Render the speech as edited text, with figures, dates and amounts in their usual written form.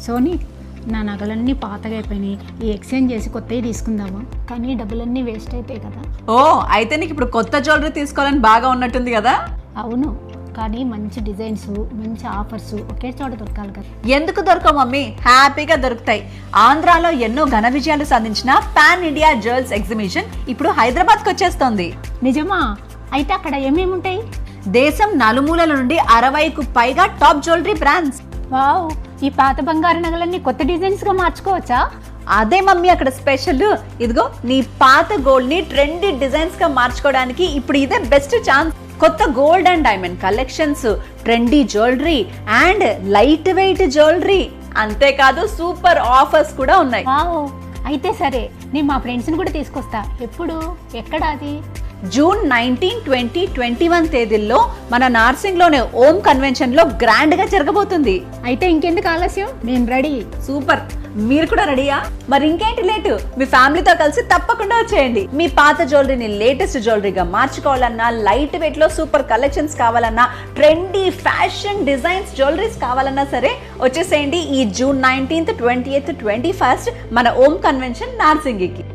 Sony, నా నగలన్నీ పాతగా అయిపోయినాయి. ఈ ఎక్స్చేంజ్ చేసి కొత్తవి తీసుకుందామా? కానీ డబ్బులన్నీ వేస్ట్ అవుతాయి కదా. ఓ, అయితే నీకు ఇప్పుడు కొత్త జ్యువెలరీ తీసుకోవాలని బాగా ఉన్నట్టుంది కదా. అవును, కానీ మంచి డిజైన్స్, మంచి ఆఫర్స్ ఒకే చోట దొరకాలి కదా. ఎందుకు దొరకవు మమ్మీ? హ్యాపీగా దొరుకుతాయి. ఆంధ్రాలో ఎన్నో ఘన విజయాలు సాధించిన పాన్ ఇండియా జ్యువెల్స్ ఎగ్జిబిషన్ ఇప్పుడు హైదరాబాద్కి వచ్చేస్తోంది. నిజమా? అయితే అక్కడ ఏమేమి ఉంటాయి? దేశం నలుమూలల నుండి 60కు పైగా టాప్ జ్యువెలరీ బ్రాండ్స్. వావ్, ఈ పాత బంగారు నగలన్నీ కొత్త డిజైన్స్ గా మార్చుకోవచ్చా? అదే మమ్మీ అక్కడ స్పెషల్. ఇదిగో నీ పాత గోల్డ్ ని ట్రెండీ డిజైన్స్ గా మార్చుకోవడానికి ఇప్పుడు ఇదే బెస్ట్ ఛాన్స్. కొత్త gold and diamond collections, trendy jewellery and light weight jewellery, అంతేకాదు సూపర్ ఆఫర్స్ కూడా ఉన్నాయి. వావ్, అయితే సరే, నేను మా ఫ్రెండ్స్ ని కూడా తీసుకొస్తా. ఎప్పుడు, ఎక్కడ అది? జూన్ 19, 20, 21 తేదీల్లో మన నార్సింగ్లోనే ఓం కన్వెన్షన్ లో గ్రాండ్ గా జరగబోతుంది. అయితే ఇంకెందుకు ఆలస్యం, నేను రెడీ. సూపర్, మీరు కూడా రెడీయా? మరి ఇంకేంటి లేటు, మీ ఫ్యామిలీతో కలిసి తప్పకుండా వచ్చేయండి. మీ పాత జ్యువెలరీని లేటెస్ట్ జ్యువెలరీగా మార్చుకోవాలన్నా, లైట్ వెయిట్ లో సూపర్ కలెక్షన్స్ కావాలన్నా, ట్రెండీ ఫ్యాషన్ డిజైన్స్ జ్యువెలరీస్ కావాలన్నా సరే వచ్చేసేయండి ఈ జూన్ 19th, 20th, 21st మన ఓం కన్వెన్షన్ నార్సింగికి.